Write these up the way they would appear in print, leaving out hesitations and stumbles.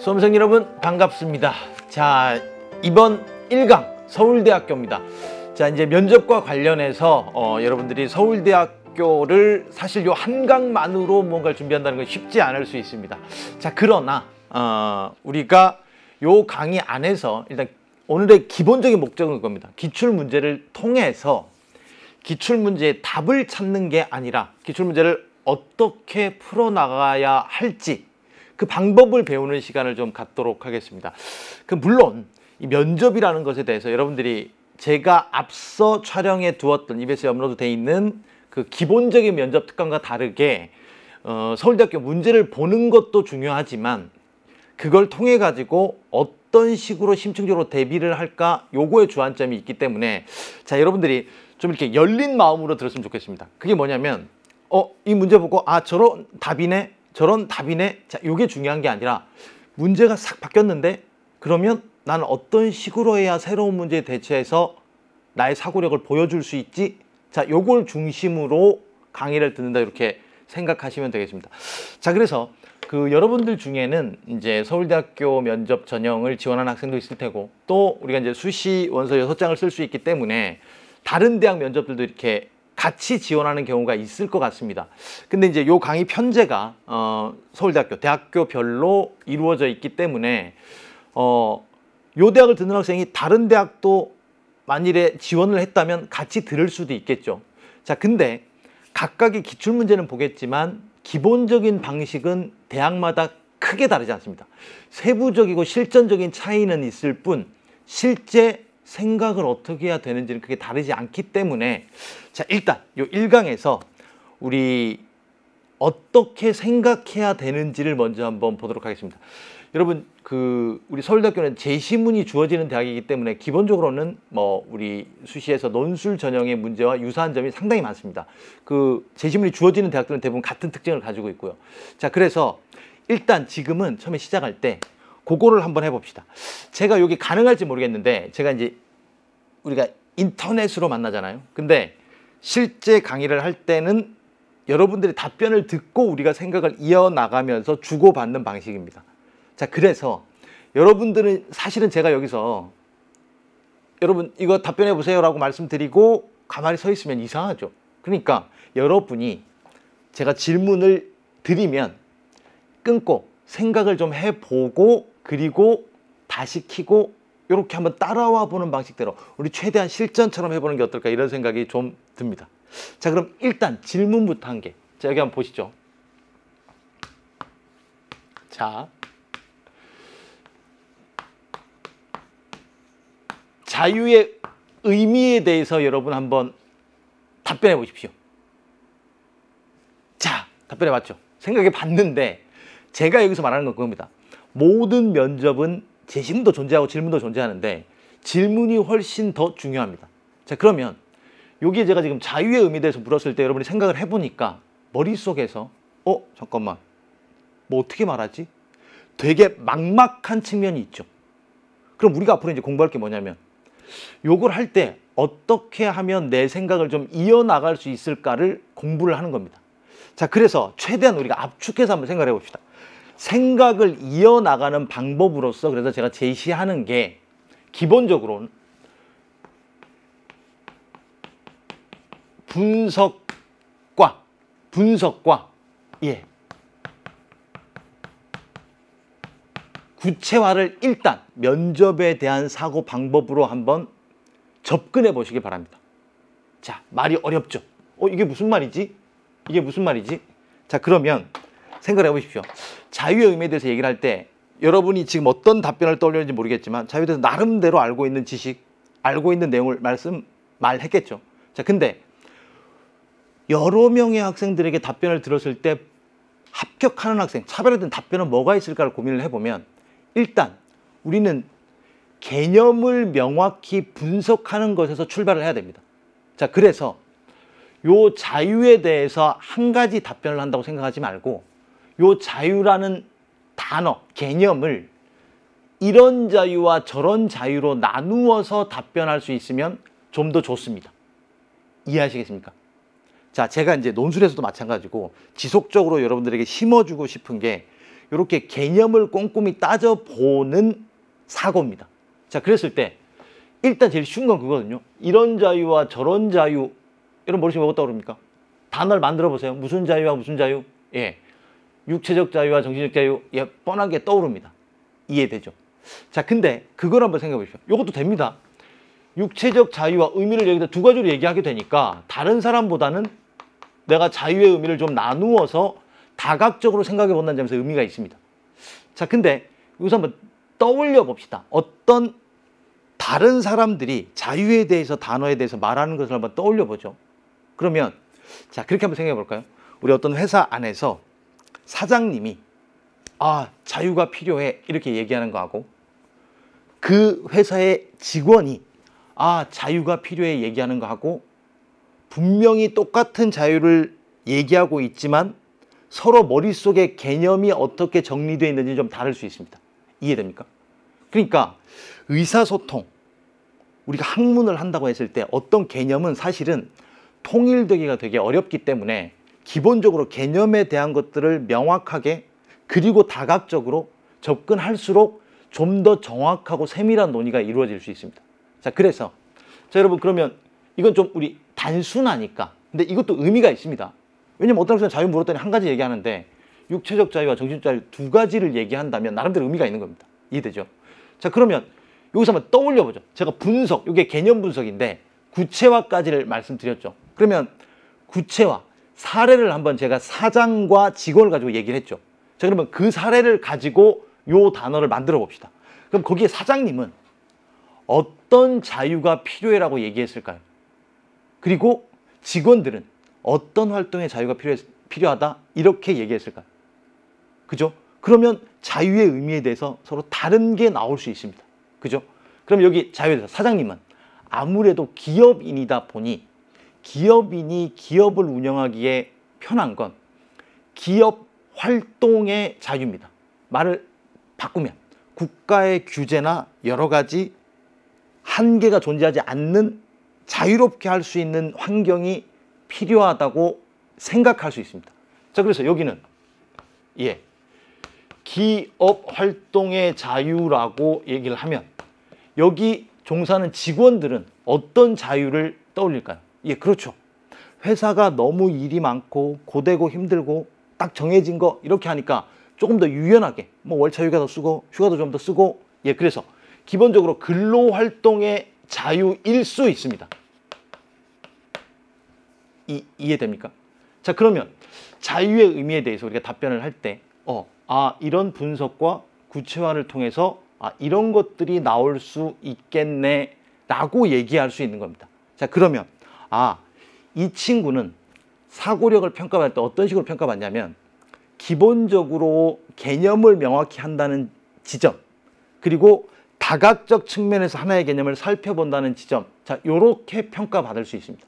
수험생 여러분 반갑습니다. 자, 이번 1강 서울대학교입니다. 자, 이제 면접과 관련해서 여러분들이 서울대학교를 사실 요 한 강만으로 뭔가를 준비한다는 건 쉽지 않을 수 있습니다. 자, 그러나 우리가 요 강의 안에서 일단 오늘의 기본적인 목적은 그겁니다. 기출문제를 통해서 기출문제의 답을 찾는 게 아니라 기출문제를 어떻게 풀어나가야 할지 그 방법을 배우는 시간을 좀 갖도록 하겠습니다. 물론 이 면접이라는 것에 대해서 여러분들이 제가 앞서 촬영해 두었던 EBS에 업로드 돼 있는 그 기본적인 면접 특강과 다르게 서울대학교 문제를 보는 것도 중요하지만 그걸 통해 가지고 어떤 식으로 심층적으로 대비를 할까 요거에 주안점이 있기 때문에 자, 여러분들이 좀 이렇게 열린 마음으로 들었으면 좋겠습니다. 그게 뭐냐면 이 문제 보고 저런 답이네 저런 답이네. 자, 요게 중요한 게 아니라 문제가 싹 바뀌었는데 그러면 나는 어떤 식으로 해야 새로운 문제에 대처해서 나의 사고력을 보여줄 수 있지? 자, 요걸 중심으로 강의를 듣는다 이렇게 생각하시면 되겠습니다. 자, 그래서 여러분들 중에는 이제 서울대학교 면접 전형을 지원하는 학생도 있을 테고 또 우리가 이제 수시 원서 6장을 쓸 수 있기 때문에 다른 대학 면접들도 이렇게 같이 지원하는 경우가 있을 것 같습니다. 근데 이제 요 강의 편제가 서울대학교 대학교별로 이루어져 있기 때문에 요 대학을 듣는 학생이 다른 대학도 만일에 지원을 했다면 같이 들을 수도 있겠죠. 자, 근데 각각의 기출문제는 보겠지만 기본적인 방식은 대학마다 크게 다르지 않습니다. 세부적이고 실전적인 차이는 있을 뿐 실제 생각을 어떻게 해야 되는지는 크게 다르지 않기 때문에 자, 일단 요 1강에서 우리 어떻게 생각해야 되는지를 먼저 한번 보도록 하겠습니다. 여러분 우리 서울대학교는 제시문이 주어지는 대학이기 때문에 기본적으로는 우리 수시에서 논술 전형의 문제와 유사한 점이 상당히 많습니다. 제시문이 주어지는 대학들은 대부분 같은 특징을 가지고 있고요. 자, 그래서 일단 지금은 처음에 시작할 때 그거를 한번 해봅시다. 제가 여기 가능할지 모르겠는데 제가 이제 우리가 인터넷으로 만나잖아요. 근데 실제 강의를 할 때는 여러분들의 답변을 듣고 우리가 생각을 이어나가면서 주고받는 방식입니다. 자, 그래서 여러분들은 사실은 제가 여기서 여러분 이거 답변해 보세요 라고 말씀드리고 가만히 서 있으면 이상하죠. 그러니까 여러분이 제가 질문을 드리면 끊고 생각을 좀 해보고 그리고 다시 켜고 이렇게 한번 따라와 보는 방식대로 우리 최대한 실전처럼 해보는 게 어떨까 이런 생각이 좀 듭니다. 자, 그럼 일단 질문부터 한 개. 자, 여기 한번 보시죠. 자, 자유의 의미에 대해서 여러분 한번 답변해 보십시오. 자, 답변해 봤죠? 생각해 봤는데 제가 여기서 말하는 건 그겁니다. 모든 면접은 제시문도 존재하고 질문도 존재하는데 질문이 훨씬 더 중요합니다. 자, 그러면 여기에 제가 지금 자유의 의미에 대해서 물었을 때 여러분이 생각을 해보니까 머릿속에서 잠깐만 뭐 어떻게 말하지? 되게 막막한 측면이 있죠. 그럼 우리가 앞으로 이제 공부할 게 뭐냐면 요걸 할 때 어떻게 하면 내 생각을 좀 이어나갈 수 있을까를 공부를 하는 겁니다. 자, 그래서 최대한 우리가 압축해서 한번 생각을 해봅시다. 생각을 이어나가는 방법으로서 그래서 제가 제시하는 게 기본적으로는 분석과 구체화를 일단 면접에 대한 사고 방법으로 한번 접근해 보시기 바랍니다. 자, 말이 어렵죠? 이게 무슨 말이지? 이게 무슨 말이지? 자, 그러면 생각을 해보십시오. 자유의 의미에 대해서 얘기를 할 때 여러분이 지금 어떤 답변을 떠올리는지 모르겠지만 자유에 대해서 나름대로 알고 있는 지식, 알고 있는 내용을 말했겠죠. 자, 근데 여러 명의 학생들에게 답변을 들었을 때 합격하는 학생, 차별화된 답변은 뭐가 있을까를 고민을 해보면 일단 우리는 개념을 명확히 분석하는 것에서 출발을 해야 됩니다. 자, 그래서 요 자유에 대해서 한 가지 답변을 한다고 생각하지 말고 요 자유라는 단어, 개념을 이런 자유와 저런 자유로 나누어서 답변할 수 있으면 좀 더 좋습니다. 이해하시겠습니까? 자, 제가 이제 논술에서도 마찬가지고 지속적으로 여러분들에게 심어주고 싶은 게 이렇게 개념을 꼼꼼히 따져보는 사고입니다. 자, 그랬을 때 일단 제일 쉬운 건 그거거든요. 이런 자유와 저런 자유, 여러분 머릿속에 뭐가 떠오릅니까? 단어를 만들어 보세요. 무슨 자유와 무슨 자유? 예, 육체적 자유와 정신적 자유. 예, 뻔하게 떠오릅니다. 이해되죠? 자, 근데 그걸 한번 생각해 보십시오. 이것도 됩니다. 육체적 자유와 의미를 여기다 두 가지로 얘기하게 되니까 다른 사람보다는 내가 자유의 의미를 좀 나누어서 다각적으로 생각해 본다는 점에서 의미가 있습니다. 자, 근데 여기서 한번 떠올려 봅시다. 어떤 다른 사람들이 자유에 대해서, 단어에 대해서 말하는 것을 한번 떠올려 보죠. 그러면 자, 그렇게 한번 생각해 볼까요? 우리 어떤 회사 안에서 사장님이 자유가 필요해 이렇게 얘기하는 거하고, 그 회사의 직원이 자유가 필요해 얘기하는 거하고 분명히 똑같은 자유를 얘기하고 있지만 서로 머릿속에 개념이 어떻게 정리되어 있는지 좀 다를 수 있습니다. 이해됩니까? 그러니까 의사소통, 우리가 학문을 한다고 했을 때 어떤 개념은 사실은 통일되기가 되게 어렵기 때문에 기본적으로 개념에 대한 것들을 명확하게 그리고 다각적으로 접근할수록 좀 더 정확하고 세밀한 논의가 이루어질 수 있습니다. 자, 그래서 여러분, 그러면 이건 좀 우리 단순하니까, 근데 이것도 의미가 있습니다. 왜냐면 어떤 사람은 자유 물었더니 한 가지 얘기하는데 육체적 자유와 정신적 자유 두 가지를 얘기한다면 나름대로 의미가 있는 겁니다. 이해되죠? 자, 그러면 여기서 한번 떠올려 보죠. 제가 분석, 이게 개념 분석인데 구체화까지를 말씀드렸죠. 그러면 구체화, 사례를 한번 제가 사장과 직원을 가지고 얘기를 했죠. 자, 그러면 그 사례를 가지고 요 단어를 만들어 봅시다. 그럼 거기에 사장님은 어떤 자유가 필요해라고 얘기했을까요? 그리고 직원들은 어떤 활동의 자유가 필요하다 이렇게 얘기했을까요? 그죠? 그러면 자유의 의미에 대해서 서로 다른 게 나올 수 있습니다. 그죠? 그럼 여기 자유에 대해서 사장님은 아무래도 기업인이다 보니 기업인이 기업을 운영하기에 편한 건 기업 활동의 자유입니다. 말을 바꾸면 국가의 규제나 여러 가지 한계가 존재하지 않는 자유롭게 할 수 있는 환경이 필요하다고 생각할 수 있습니다. 자, 그래서 여기는 기업 활동의 자유라고 얘기를 하면 여기 종사하는 직원들은 어떤 자유를 떠올릴까요? 예, 그렇죠. 회사가 너무 일이 많고 고되고 힘들고 딱 정해진 거 이렇게 하니까 조금 더 유연하게 뭐 월차 휴가 더 쓰고 휴가도 좀 더 쓰고, 예, 그래서 기본적으로 근로활동의 자유일 수 있습니다. 이해됩니까? 자, 그러면 자유의 의미에 대해서 우리가 답변을 할 때 이런 분석과 구체화를 통해서 이런 것들이 나올 수 있겠네 라고 얘기할 수 있는 겁니다. 자, 그러면 이 친구는 사고력을 평가할 때 어떤 식으로 평가받냐면 기본적으로 개념을 명확히 한다는 지점, 그리고 다각적 측면에서 하나의 개념을 살펴본다는 지점, 자, 요렇게 평가받을 수 있습니다.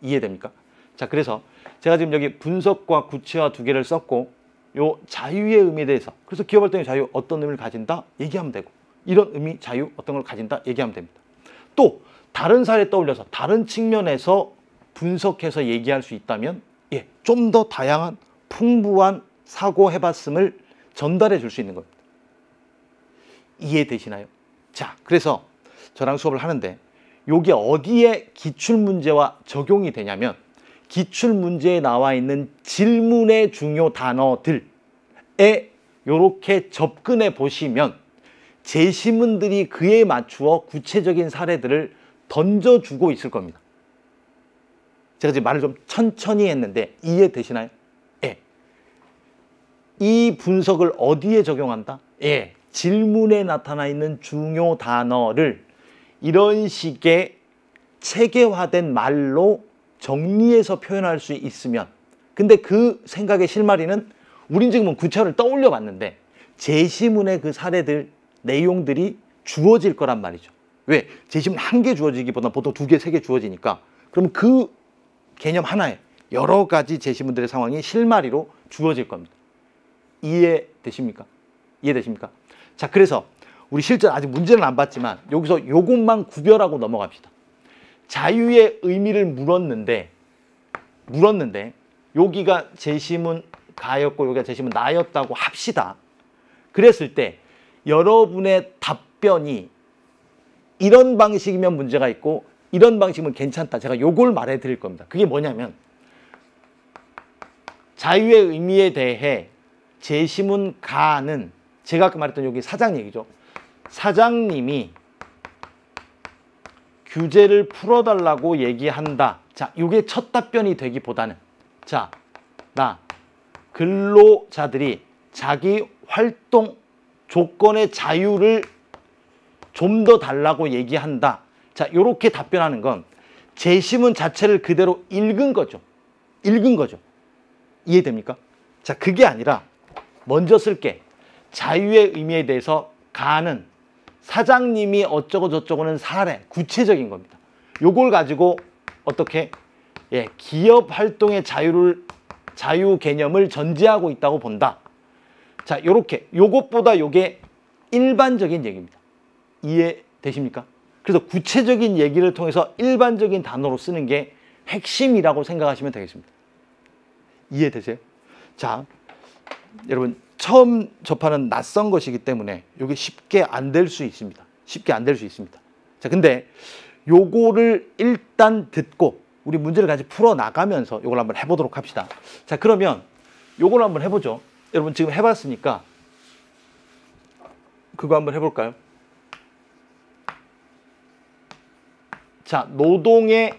이해됩니까? 자, 그래서 제가 지금 여기 분석과 구체화 두 개를 썼고 요 자유의 의미에 대해서, 그래서 기업 활동의 자유 어떤 의미를 가진다 얘기하면 되고, 이런 의미 자유 어떤 걸 가진다 얘기하면 됩니다. 또 다른 사례 떠올려서 다른 측면에서 분석해서 얘기할 수 있다면 좀 더 다양한 풍부한 사고 해봤음을 전달해 줄 수 있는 겁니다. 이해되시나요? 자, 그래서 저랑 수업을 하는데 요게 어디에 기출문제와 적용이 되냐면 기출문제에 나와 있는 질문의 중요 단어들에 요렇게 접근해 보시면 제시문들이 그에 맞추어 구체적인 사례들을 던져주고 있을 겁니다. 제가 지금 말을 좀 천천히 했는데 이해되시나요? 예. 이 분석을 어디에 적용한다? 예. 질문에 나타나 있는 중요 단어를 이런 식의 체계화된 말로 정리해서 표현할 수 있으면, 근데 그 생각의 실마리는 우린 지금은 구체화를 떠올려 봤는데 제시문의 그 사례들 내용들이 주어질 거란 말이죠. 왜? 제시문 한 개 주어지기보다 보통 두 개, 세 개 주어지니까, 그럼 그 개념 하나에 여러 가지 제시문들의 상황이 실마리로 주어질 겁니다. 이해되십니까? 이해되십니까? 자, 그래서 우리 실전 아직 문제는 안 봤지만 여기서 요것만 구별하고 넘어갑시다. 자유의 의미를 물었는데 여기가 제시문 가였고 여기가 제시문 나였다고 합시다. 그랬을 때 여러분의 답변이 이런 방식이면 문제가 있고 이런 방식이면 괜찮다. 제가 요걸 말해 드릴 겁니다. 그게 뭐냐면 자유의 의미에 대해 재심은 가는 제가 아까 말했던 여기 사장 얘기죠. 사장님이 규제를 풀어달라고 얘기한다. 자, 이게 첫 답변이 되기보다는 자, 나 근로자들이 자기 활동 조건의 자유를 좀 더 달라고 얘기한다. 자, 이렇게 답변하는 건 재심문 자체를 그대로 읽은 거죠. 읽은 거죠. 이해됩니까? 자, 그게 아니라 먼저 쓸게. 자유의 의미에 대해서 가는 사장님이 어쩌고 저쩌고는 사례, 구체적인 겁니다. 요걸 가지고 어떻게 기업 활동의 자유 개념을 전제하고 있다고 본다. 자, 요렇게 요것보다 요게 일반적인 얘기입니다. 이해되십니까? 그래서 구체적인 얘기를 통해서 일반적인 단어로 쓰는 게 핵심이라고 생각하시면 되겠습니다. 이해되세요? 자, 여러분 처음 접하는 낯선 것이기 때문에 이게 쉽게 안 될 수 있습니다. 쉽게 안 될 수 있습니다. 자, 근데 요거를 일단 듣고 우리 문제를 같이 풀어나가면서 요걸 한번 해보도록 합시다. 자, 그러면 요걸 한번 해보죠. 여러분 지금 해봤으니까 그거 한번 해볼까요? 자, 노동의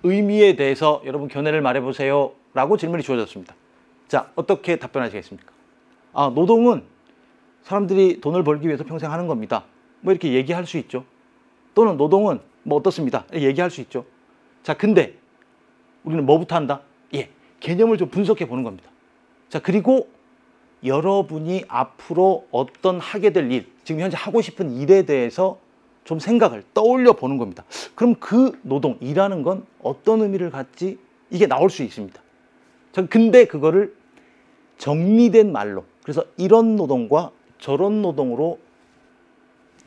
의미에 대해서 여러분 견해를 말해보세요 라고 질문이 주어졌습니다. 자, 어떻게 답변하시겠습니까? 아, 노동은 사람들이 돈을 벌기 위해서 평생 하는 겁니다. 뭐 이렇게 얘기할 수 있죠. 또는 노동은 뭐 어떻습니다. 얘기할 수 있죠. 자, 근데 우리는 뭐부터 한다? 개념을 좀 분석해 보는 겁니다. 자, 그리고 여러분이 앞으로 어떤 하게 될 일, 지금 현재 하고 싶은 일에 대해서 좀 생각을 떠올려 보는 겁니다. 그럼 그 노동, 일하는 건 어떤 의미를 갖지? 이게 나올 수 있습니다. 자, 근데 그거를 정리된 말로, 그래서 이런 노동과 저런 노동으로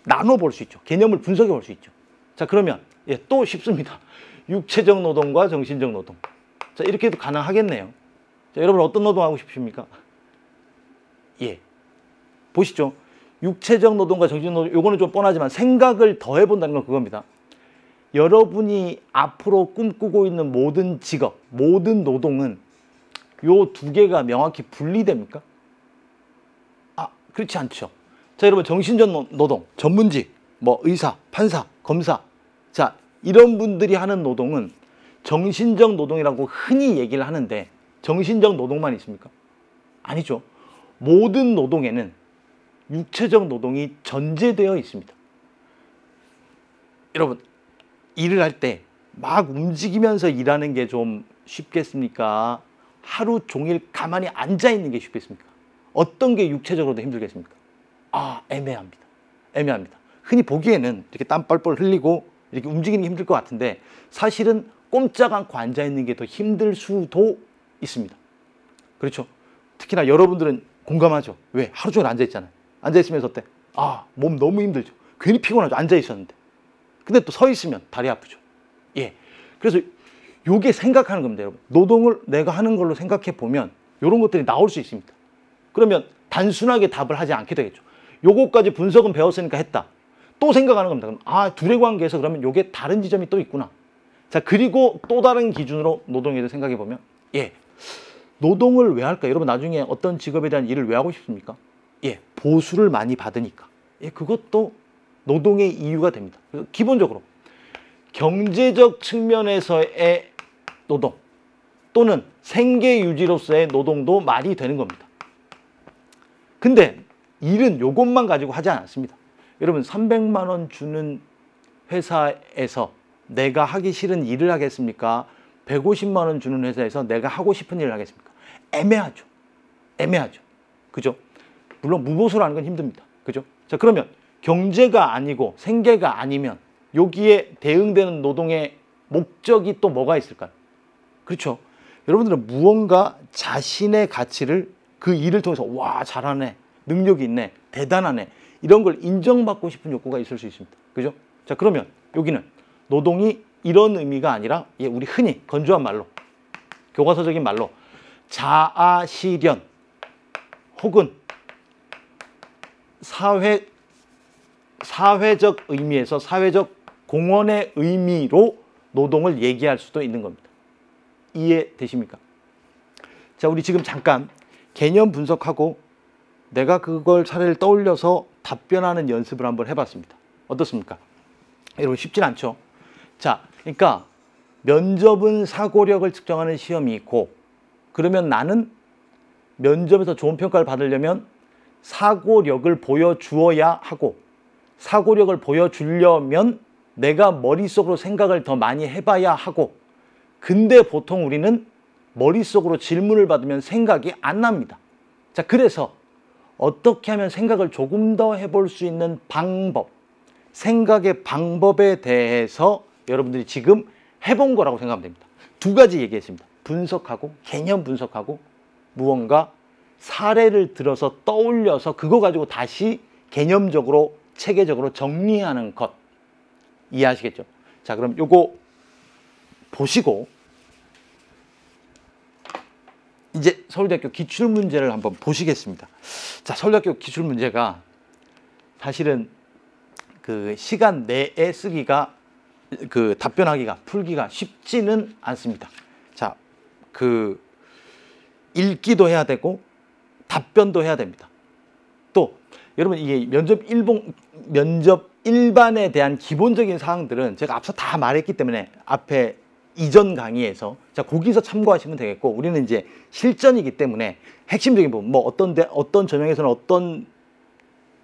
나눠볼 수 있죠. 개념을 분석해 볼 수 있죠. 자, 그러면 또 쉽습니다. 육체적 노동과 정신적 노동. 자, 이렇게 해도 가능하겠네요. 자, 여러분 어떤 노동 하고 싶으십니까? 보시죠. 육체적 노동과 정신적 노동, 요거는 좀 뻔하지만 생각을 더 해본다는 건 그겁니다. 여러분이 앞으로 꿈꾸고 있는 모든 직업, 모든 노동은 요 두 개가 명확히 분리됩니까? 아, 그렇지 않죠. 자, 여러분 정신적 노동, 전문직, 뭐 의사, 판사, 검사, 자, 이런 분들이 하는 노동은 정신적 노동이라고 흔히 얘기를 하는데 정신적 노동만 있습니까? 아니죠. 모든 노동에는 육체적 노동이 전제되어 있습니다. 여러분, 일을 할 때 막 움직이면서 일하는 게 좀 쉽겠습니까? 하루 종일 가만히 앉아 있는 게 쉽겠습니까? 어떤 게 육체적으로도 힘들겠습니까? 아, 애매합니다. 애매합니다. 흔히 보기에는 이렇게 땀 뻘뻘 흘리고 이렇게 움직이는 게 힘들 것 같은데 사실은 꼼짝 않고 앉아 있는 게 더 힘들 수도 있습니다. 그렇죠? 특히나 여러분들은 공감하죠. 왜? 하루 종일 앉아 있잖아요. 앉아 있으면서 어때? 아, 몸 너무 힘들죠. 괜히 피곤하죠. 앉아 있었는데. 근데 또 서 있으면 다리 아프죠. 그래서 요게 생각하는 겁니다, 여러분. 노동을 내가 하는 걸로 생각해 보면 이런 것들이 나올 수 있습니다. 그러면 단순하게 답을 하지 않게 되겠죠. 요거까지 분석은 배웠으니까 했다. 또 생각하는 겁니다. 그럼 아, 둘의 관계에서 그러면 요게 다른 지점이 또 있구나. 자, 그리고 또 다른 기준으로 노동에 대해 생각해 보면 노동을 왜 할까? 여러분 나중에 어떤 직업에 대한 일을 왜 하고 싶습니까? 보수를 많이 받으니까. 그것도 노동의 이유가 됩니다. 그래서 기본적으로 경제적 측면에서의 노동 또는 생계 유지로서의 노동도 말이 되는 겁니다. 근데 일은 요것만 가지고 하지 않았습니다. 여러분 300만 원 주는 회사에서 내가 하기 싫은 일을 하겠습니까? 150만 원 주는 회사에서 내가 하고 싶은 일을 하겠습니까? 애매하죠. 애매하죠. 그죠? 물론 무보수로 하는 건 힘듭니다. 그죠? 자, 그러면 경제가 아니고 생계가 아니면 여기에 대응되는 노동의 목적이 또 뭐가 있을까요? 그렇죠. 여러분들은 무언가 자신의 가치를 그 일을 통해서 와, 잘하네, 능력이 있네, 대단하네, 이런 걸 인정받고 싶은 욕구가 있을 수 있습니다. 그죠? 자, 그러면 여기는 노동이 이런 의미가 아니라 우리 흔히 건조한 말로, 교과서적인 말로 자아 실현 혹은 사회적 의미에서 사회적 공헌의 의미로 노동을 얘기할 수도 있는 겁니다. 이해되십니까? 자, 우리 지금 잠깐 개념 분석하고 내가 그걸 사례를 떠올려서 답변하는 연습을 한번 해봤습니다. 어떻습니까? 여러분 쉽진 않죠? 자, 그러니까 면접은 사고력을 측정하는 시험이 있고, 그러면 나는 면접에서 좋은 평가를 받으려면 사고력을 보여주어야 하고, 사고력을 보여주려면 내가 머릿속으로 생각을 더 많이 해봐야 하고, 근데 보통 우리는 머릿속으로 질문을 받으면 생각이 안 납니다. 자, 그래서 어떻게 하면 생각을 조금 더 해볼 수 있는 방법, 생각의 방법에 대해서 여러분들이 지금 해본 거라고 생각하면 됩니다. 두 가지 얘기했습니다. 분석하고, 개념 분석하고, 무언가 사례를 들어서 떠올려서 그거 가지고 다시 개념적으로 체계적으로 정리하는 것. 이해하시겠죠? 자, 그럼 요거 보시고 이제 서울대학교 기출문제를 한번 보시겠습니다. 자, 서울대학교 기출문제가 사실은 그 시간 내에 쓰기가, 그 답변하기가, 풀기가 쉽지는 않습니다. 자, 그 읽기도 해야 되고 답변도 해야 됩니다. 또 여러분, 이게 면접 일반에 대한 기본적인 사항들은 제가 앞서 다 말했기 때문에 앞에 이전 강의에서, 자, 거기서 참고하시면 되겠고, 우리는 이제 실전이기 때문에 핵심적인 부분, 뭐 어떤 전형에서는 어떤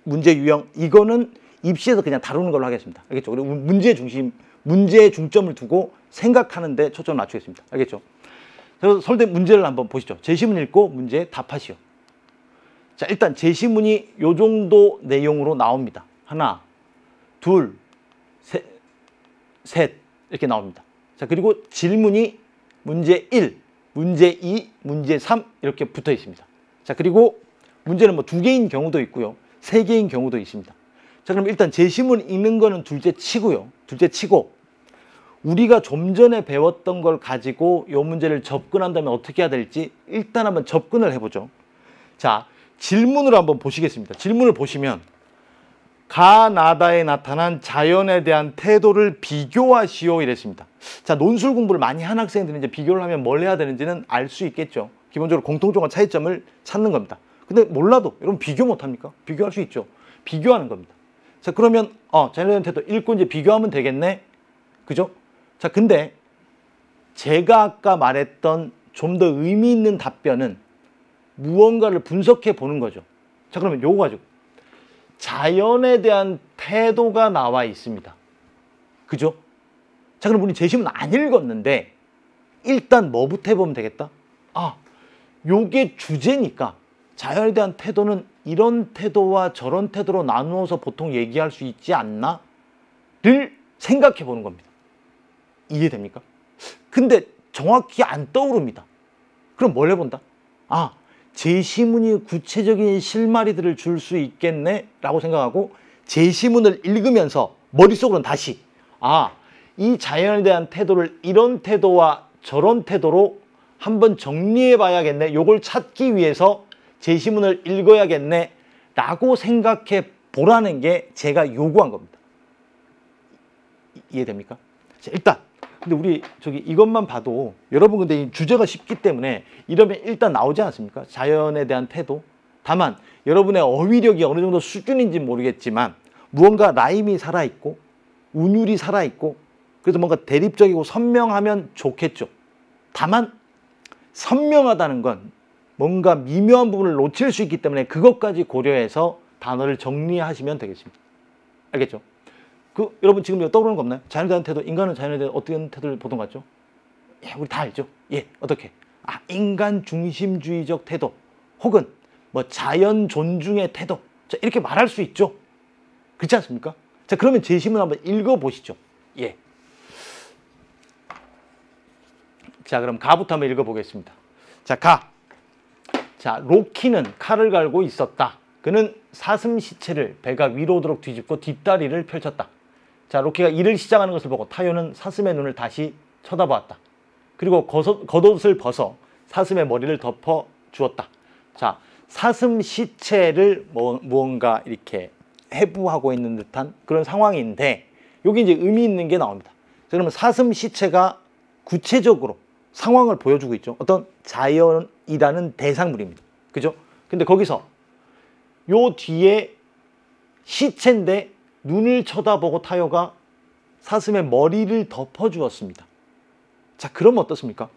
문제 유형, 이거는 입시에서 그냥 다루는 걸로 하겠습니다. 알겠죠? 그리고 문제에 중점을 두고 생각하는데 초점을 맞추겠습니다. 알겠죠? 그래서 서울대 문제를 한번 보시죠. 제시문 읽고 문제에 답하시오. 자, 일단 제시문이 요 정도 내용으로 나옵니다. 하나, 둘, 셋 이렇게 나옵니다. 자, 그리고 질문이 문제 1, 문제 2, 문제 3 이렇게 붙어 있습니다. 자, 그리고 문제는 뭐 2개인 경우도 있고요, 3개인 경우도 있습니다. 자, 그럼 일단 제시문 읽는 거는 둘째 치고요. 둘째 치고, 우리가 좀 전에 배웠던 걸 가지고 이 문제를 접근한다면 어떻게 해야 될지 일단 한번 접근을 해보죠. 자, 질문으로 한번 보시겠습니다. 질문을 보시면 가나다에 나타난 자연에 대한 태도를 비교하시오 이랬습니다. 자, 논술 공부를 많이 한 학생들은 이제 비교를 하면 뭘 해야 되는지는 알 수 있겠죠. 기본적으로 공통점과 차이점을 찾는 겁니다. 근데 몰라도 여러분 비교 못합니까? 비교할 수 있죠. 비교하는 겁니다. 자, 그러면 자연에 대한 태도 읽고 이제 비교하면 되겠네. 그죠? 자, 근데 제가 아까 말했던 좀 더 의미 있는 답변은 무언가를 분석해 보는 거죠. 자, 그러면 요거 가지고 자연에 대한 태도가 나와 있습니다. 그죠? 자, 그럼 우리 제시문 안 읽었는데 일단 뭐부터 해보면 되겠다? 요게 주제니까 자연에 대한 태도는 이런 태도와 저런 태도로 나누어서 보통 얘기할 수 있지 않나? 를 생각해 보는 겁니다. 이해됩니까? 근데 정확히 안 떠오릅니다. 그럼 뭘 해본다? 제시문이 구체적인 실마리들을 줄 수 있겠네 라고 생각하고 제시문을 읽으면서 머릿속으로는 다시 이 자연에 대한 태도를 이런 태도와 저런 태도로 한번 정리해 봐야겠네, 요걸 찾기 위해서 제시문을 읽어야겠네 라고 생각해 보라는 게 제가 요구한 겁니다. 이해됩니까? 자, 일단 근데 우리 이것만 봐도 여러분, 근데 이 주제가 쉽기 때문에 이러면 일단 나오지 않습니까? 자연에 대한 태도. 다만 여러분의 어휘력이 어느 정도 수준인지 모르겠지만 무언가 라임이 살아있고 운율이 살아있고 그래서 뭔가 대립적이고 선명하면 좋겠죠. 다만 선명하다는 건 뭔가 미묘한 부분을 놓칠 수 있기 때문에 그것까지 고려해서 단어를 정리하시면 되겠습니다. 알겠죠? 여러분 지금 떠오르는 거 없나요? 자연에 대한 태도, 인간은 자연에 대한 어떤 태도를 보통 갖죠? 우리 다 알죠? 어떻게? 인간 중심주의적 태도, 혹은 뭐 자연 존중의 태도. 자, 이렇게 말할 수 있죠? 그렇지 않습니까? 자, 그러면 제시문 한번 읽어보시죠. 자, 그럼 가부터 한번 읽어보겠습니다. 자, 가. 자, 로키는 칼을 갈고 있었다. 그는 사슴 시체를 배가 위로 오도록 뒤집고 뒷다리를 펼쳤다. 자, 로키가 일을 시작하는 것을 보고 타요는 사슴의 눈을 다시 쳐다보았다. 그리고 겉옷을 벗어 사슴의 머리를 덮어 주었다. 자, 사슴 시체를 무언가 이렇게 해부하고 있는 듯한 그런 상황인데 여기 이제 의미 있는 게 나옵니다. 그러면 사슴 시체가 구체적으로 상황을 보여주고 있죠. 어떤 자연이라는 대상물입니다. 그죠? 근데 거기서 요 뒤에 시체인데 눈을 쳐다보고 타요가 사슴의 머리를 덮어주었습니다. 자, 그러면 어떻습니까?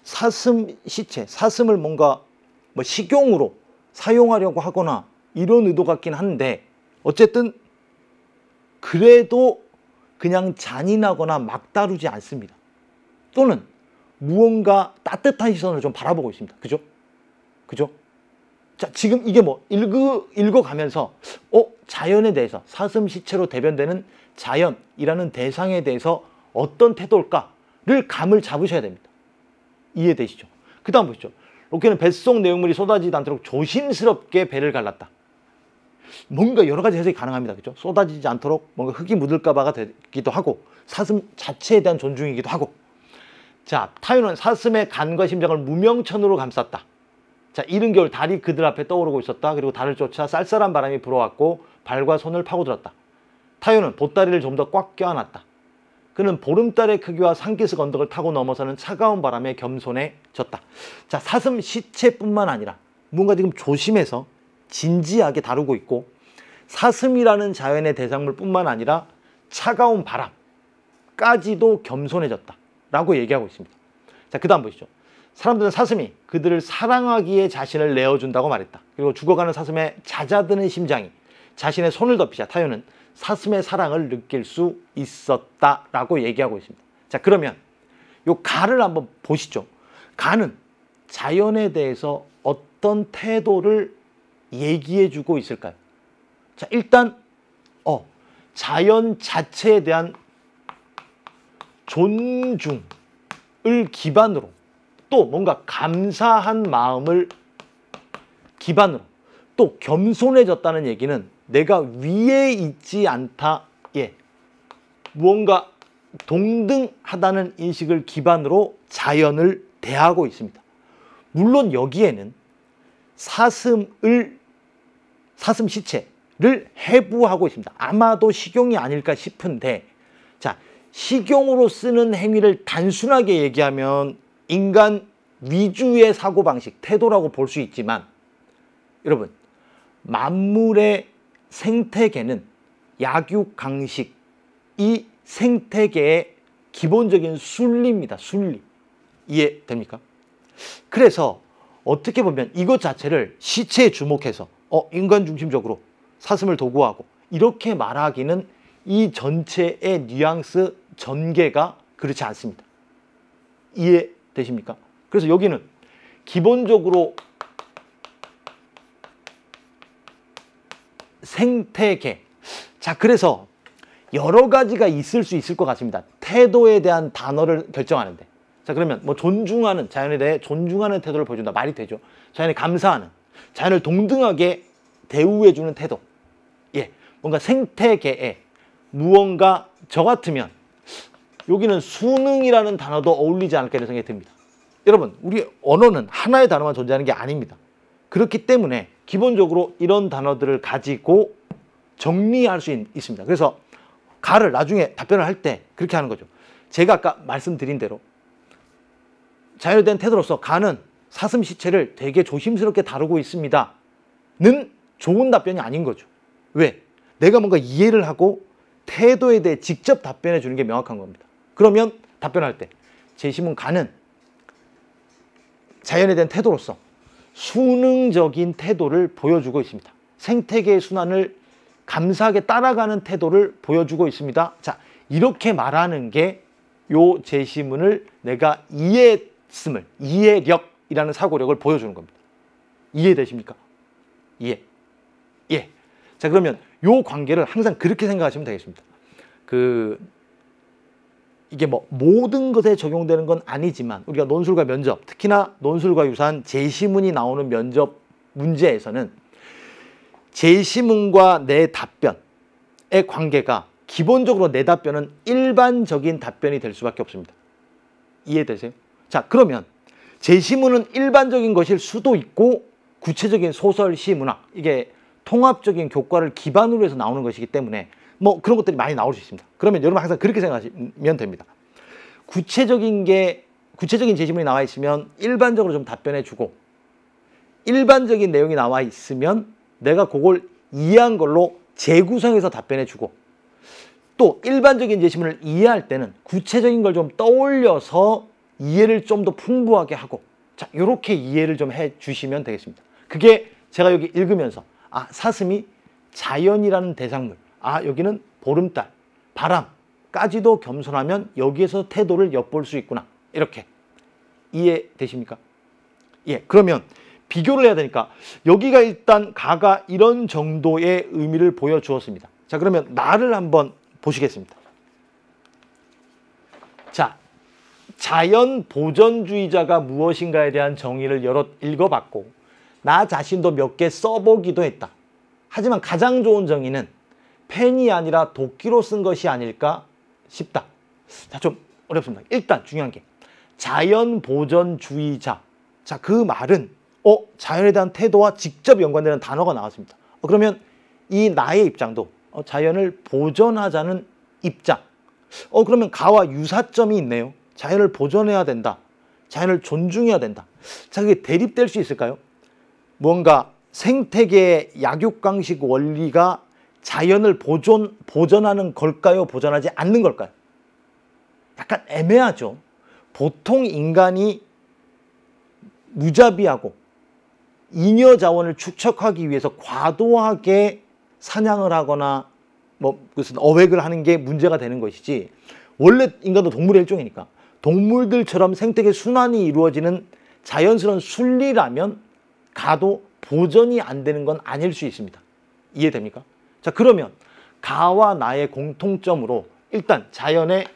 사슴 시체, 사슴을 뭔가 뭐 식용으로 사용하려고 하거나 이런 의도 같긴 한데 어쨌든 그래도 그냥 잔인하거나 막 다루지 않습니다. 또는 무언가 따뜻한 시선을 좀 바라보고 있습니다. 그죠? 그죠? 자, 지금 이게 뭐 읽어가면서 자연에 대해서 사슴 시체로 대변되는 자연이라는 대상에 대해서 어떤 태도일까를 감을 잡으셔야 됩니다. 이해되시죠? 그 다음 보시죠. 로케는 뱃속 내용물이 쏟아지지 않도록 조심스럽게 배를 갈랐다. 뭔가 여러 가지 해석이 가능합니다. 그죠? 쏟아지지 않도록 뭔가 흙이 묻을까 봐가 되기도 하고 사슴 자체에 대한 존중이기도 하고. 자, 타요는 사슴의 간과 심장을 무명천으로 감쌌다. 자, 이른 겨울 달이 그들 앞에 떠오르고 있었다. 그리고 달을 쫓아 쌀쌀한 바람이 불어왔고 발과 손을 파고들었다. 타요는 보따리를 좀 더 꽉 껴안았다. 그는 보름달의 크기와 산기슭 언덕을 타고 넘어서는 차가운 바람에 겸손해졌다. 자, 사슴 시체뿐만 아니라 뭔가 지금 조심해서 진지하게 다루고 있고 사슴이라는 자연의 대상물뿐만 아니라 차가운 바람까지도 겸손해졌다 라고 얘기하고 있습니다. 자, 그 다음 보시죠. 사람들은 사슴이 그들을 사랑하기에 자신을 내어준다고 말했다. 그리고 죽어가는 사슴의 잦아드는 심장이 자신의 손을 덮이자 타요는 사슴의 사랑을 느낄 수 있었다라고 얘기하고 있습니다. 자, 그러면 요 가를 한번 보시죠. 가는 자연에 대해서 어떤 태도를 얘기해주고 있을까요? 자, 일단 자연 자체에 대한 존중을 기반으로 또 뭔가 감사한 마음을 기반으로 또 겸손해졌다는 얘기는 내가 위에 있지 않다. 예. 무언가 동등하다는 인식을 기반으로 자연을 대하고 있습니다. 물론 여기에는 사슴 시체를 해부하고 있습니다. 아마도 식용이 아닐까 싶은데 자, 식용으로 쓰는 행위를 단순하게 얘기하면 인간 위주의 사고방식, 태도라고 볼 수 있지만 여러분, 만물의 생태계는 약육강식, 이 생태계의 기본적인 순리입니다. 순리. 이해됩니까? 그래서 어떻게 보면 이것 자체를 시체에 주목해서 인간 중심적으로 사슴을 도구하고 이렇게 말하기는 이 전체의 뉘앙스 전개가 그렇지 않습니다. 이해되십니까? 그래서 여기는 기본적으로 생태계. 자, 그래서 여러 가지가 있을 수 있을 것 같습니다. 태도에 대한 단어를 결정하는데. 자, 그러면 뭐 존중하는, 자연에 대해 존중하는 태도를 보여준다. 말이 되죠. 자연에 감사하는, 자연을 동등하게 대우해주는 태도. 예, 뭔가 생태계에 무언가 저 같으면 여기는 수능이라는 단어도 어울리지 않을까 이런 생각이 듭니다. 여러분, 우리 언어는 하나의 단어만 존재하는 게 아닙니다. 그렇기 때문에 기본적으로 이런 단어들을 가지고 정리할 수 있습니다. 그래서 가를 나중에 답변을 할 때 그렇게 하는 거죠. 제가 아까 말씀드린 대로 자연에 대한 태도로서 가는 사슴 시체를 되게 조심스럽게 다루고 있습니다. 는 좋은 답변이 아닌 거죠. 왜? 내가 뭔가 이해를 하고 태도에 대해 직접 답변해 주는 게 명확한 겁니다. 그러면 답변할 때 제시문 가는 자연에 대한 태도로서 순응적인 태도를 보여주고 있습니다. 생태계의 순환을 감사하게 따라가는 태도를 보여주고 있습니다. 자, 이렇게 말하는 게 요 제시문을 내가 이해했음을, 이해력이라는 사고력을 보여주는 겁니다. 이해되십니까? 이해. 예. 자, 그러면 요 관계를 항상 그렇게 생각하시면 되겠습니다. 이게 뭐 모든 것에 적용되는 건 아니지만 우리가 논술과 면접, 특히나 논술과 유사한 제시문이 나오는 면접 문제에서는 제시문과 내 답변의 관계가 기본적으로 내 답변은 일반적인 답변이 될 수밖에 없습니다. 이해되세요? 자, 그러면 제시문은 일반적인 것일 수도 있고 구체적인 소설, 시, 문학, 이게 통합적인 교과를 기반으로 해서 나오는 것이기 때문에 뭐 그런 것들이 많이 나올 수 있습니다. 그러면 여러분 항상 그렇게 생각하시면 됩니다. 구체적인 제시문이 나와 있으면 일반적으로 좀 답변해 주고, 일반적인 내용이 나와 있으면 내가 그걸 이해한 걸로 재구성해서 답변해 주고, 또 일반적인 제시문을 이해할 때는 구체적인 걸 좀 떠올려서 이해를 좀 더 풍부하게 하고, 자, 이렇게 이해를 좀 해 주시면 되겠습니다. 그게 제가 여기 읽으면서 사슴이 자연이라는 대상물, 여기는 보름달, 바람까지도 겸손하면 여기에서 태도를 엿볼 수 있구나, 이렇게 이해되십니까? 예, 그러면 비교를 해야 되니까 여기가 일단 가가 이런 정도의 의미를 보여주었습니다. 자, 그러면 나를 한번 보시겠습니다. 자, 자연 보전주의자가 무엇인가에 대한 정의를 여러 읽어봤고, 나 자신도 몇 개 써보기도 했다. 하지만 가장 좋은 정의는 펜이 아니라 도끼로 쓴 것이 아닐까 싶다. 자, 좀 어렵습니다. 일단 중요한 게 자연 보전주의자. 자, 그 말은 자연에 대한 태도와 직접 연관되는 단어가 나왔습니다. 그러면 이 나의 입장도 자연을 보존하자는 입장. 그러면 가와 유사점이 있네요. 자연을 보존해야 된다. 자연을 존중해야 된다. 자, 그게 대립될 수 있을까요? 뭔가 생태계의 약육강식 원리가 자연을 보존하는 걸까요? 보존하지 않는 걸까요? 약간 애매하죠. 보통 인간이 무자비하고 잉여 자원을 축적하기 위해서 과도하게 사냥을 하거나 무슨 어획을 하는 게 문제가 되는 것이지, 원래 인간도 동물의 일종이니까 동물들처럼 생태계 순환이 이루어지는 자연스러운 순리라면 가도 보존이 안 되는 건 아닐 수 있습니다. 이해됩니까? 자, 그러면 가와 나의 공통점으로 일단 자연의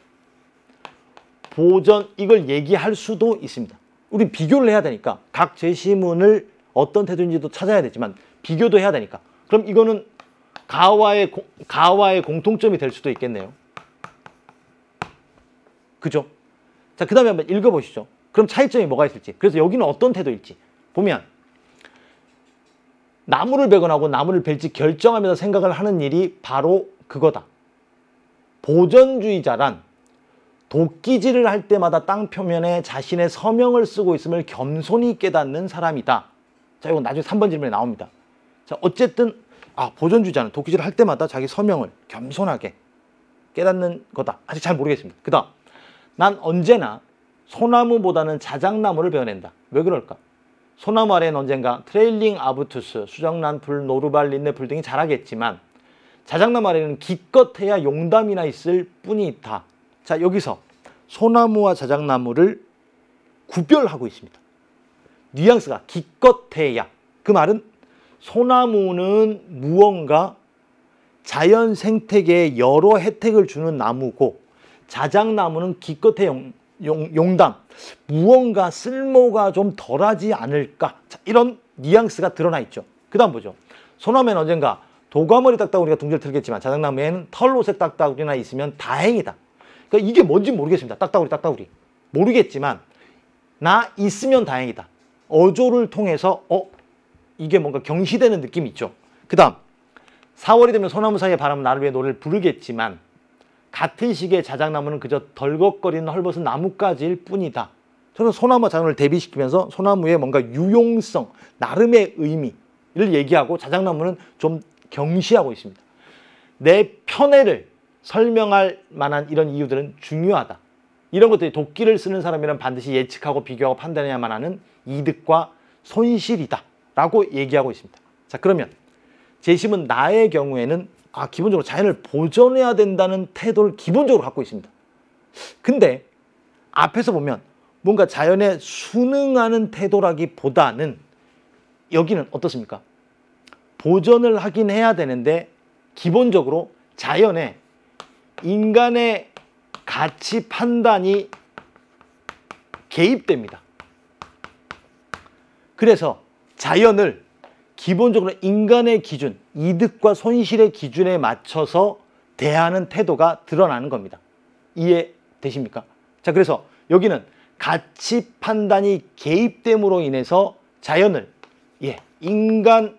보존, 이걸 얘기할 수도 있습니다. 우리 비교를 해야 되니까 각 제시문을 어떤 태도인지도 찾아야 되지만 비교도 해야 되니까, 그럼 이거는 가와의 공통점이 될 수도 있겠네요. 그죠? 자, 그 다음에 한번 읽어보시죠. 그럼 차이점이 뭐가 있을지, 그래서 여기는 어떤 태도일지 보면, 나무를 베거나 나무를 벨지 결정하면서 생각을 하는 일이 바로 그거다. 보전주의자란 도끼질을 할 때마다 땅 표면에 자신의 서명을 쓰고 있음을 겸손히 깨닫는 사람이다. 자, 이건 나중에 3번 질문에 나옵니다. 자, 어쨌든 보전주의자는 도끼질을 할 때마다 자기 서명을 겸손하게 깨닫는 거다. 아직 잘 모르겠습니다. 그 다음, 난 언제나 소나무보다는 자작나무를 베어낸다. 왜 그럴까? 소나무 아래는 언젠가 트레일링 아부투스, 수정란풀, 노루발, 린네풀 등이 자라겠지만 자작나무 아래는 기껏해야 용담이나 있을 뿐이다. 자, 여기서 소나무와 자작나무를 구별하고 있습니다. 뉘앙스가 기껏해야. 그 말은 소나무는 무언가 자연 생태계에 여러 혜택을 주는 나무고, 자작나무는 기껏해 용담, 무언가 쓸모가 좀 덜하지 않을까. 자, 이런 뉘앙스가 드러나 있죠. 그 다음 보죠. 소나무에는 언젠가 도가머리 딱따구리가 둥지를 틀겠지만 자작나무에는 털로색 딱따구리나 있으면 다행이다. 그러니까 이게 뭔지 모르겠습니다. 딱따구리 모르겠지만 나 있으면 다행이다. 어조를 통해서 이게 뭔가 경시되는 느낌이 있죠. 그 다음, 4월이 되면 소나무 사이의 바람은 나를 위해 노래를 부르겠지만 같은 시기에 자작나무는 그저 덜걱거리는 헐벗은 나뭇가지일 뿐이다. 저는 소나무와 자작나무를 대비시키면서 소나무의 뭔가 유용성, 나름의 의미를 얘기하고 자작나무는 좀 경시하고 있습니다. 내 편애를 설명할 만한 이런 이유들은 중요하다. 이런 것들이 도끼를 쓰는 사람이란 반드시 예측하고 비교하고 판단해야만 하는 이득과 손실이다 라고 얘기하고 있습니다. 자, 그러면 제시문 나의 경우에는 기본적으로 자연을 보존해야 된다는 태도를 기본적으로 갖고 있습니다. 근데 앞에서 보면 뭔가 자연에 순응하는 태도라기보다는 여기는 어떻습니까? 보존을 하긴 해야 되는데 기본적으로 자연에 인간의 가치 판단이 개입됩니다. 그래서 자연을 기본적으로 인간의 기준, 이득과 손실의 기준에 맞춰서 대하는 태도가 드러나는 겁니다. 이해되십니까? 자, 그래서 여기는 가치 판단이 개입됨으로 인해서 자연을 인간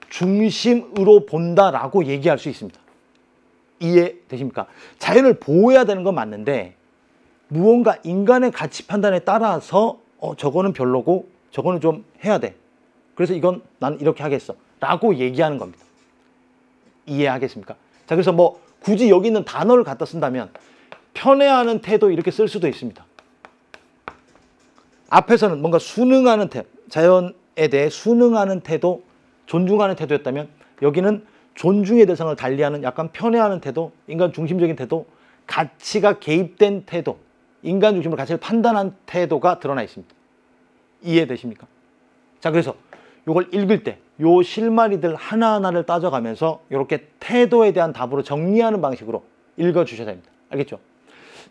중심으로 본다라고 얘기할 수 있습니다. 이해되십니까? 자연을 보호해야 되는 건 맞는데 무언가 인간의 가치 판단에 따라서 저거는 별로고 저거는 좀 해야 돼. 그래서 이건 나는 이렇게 하겠어 라고 얘기하는 겁니다. 이해하겠습니까? 자, 그래서 뭐 굳이 여기 있는 단어를 갖다 쓴다면 편애하는 태도 이렇게 쓸 수도 있습니다. 앞에서는 뭔가 순응하는 태도, 자연에 대해 순응하는 태도, 존중하는 태도였다면 여기는 존중의 대상을 달리하는 약간 편애하는 태도, 인간 중심적인 태도, 가치가 개입된 태도, 인간 중심으로 가치를 판단한 태도가 드러나 있습니다. 이해되십니까? 자, 그래서 이걸 읽을 때 요 실마리들 하나하나를 따져가면서 이렇게 태도에 대한 답으로 정리하는 방식으로 읽어주셔야 됩니다. 알겠죠?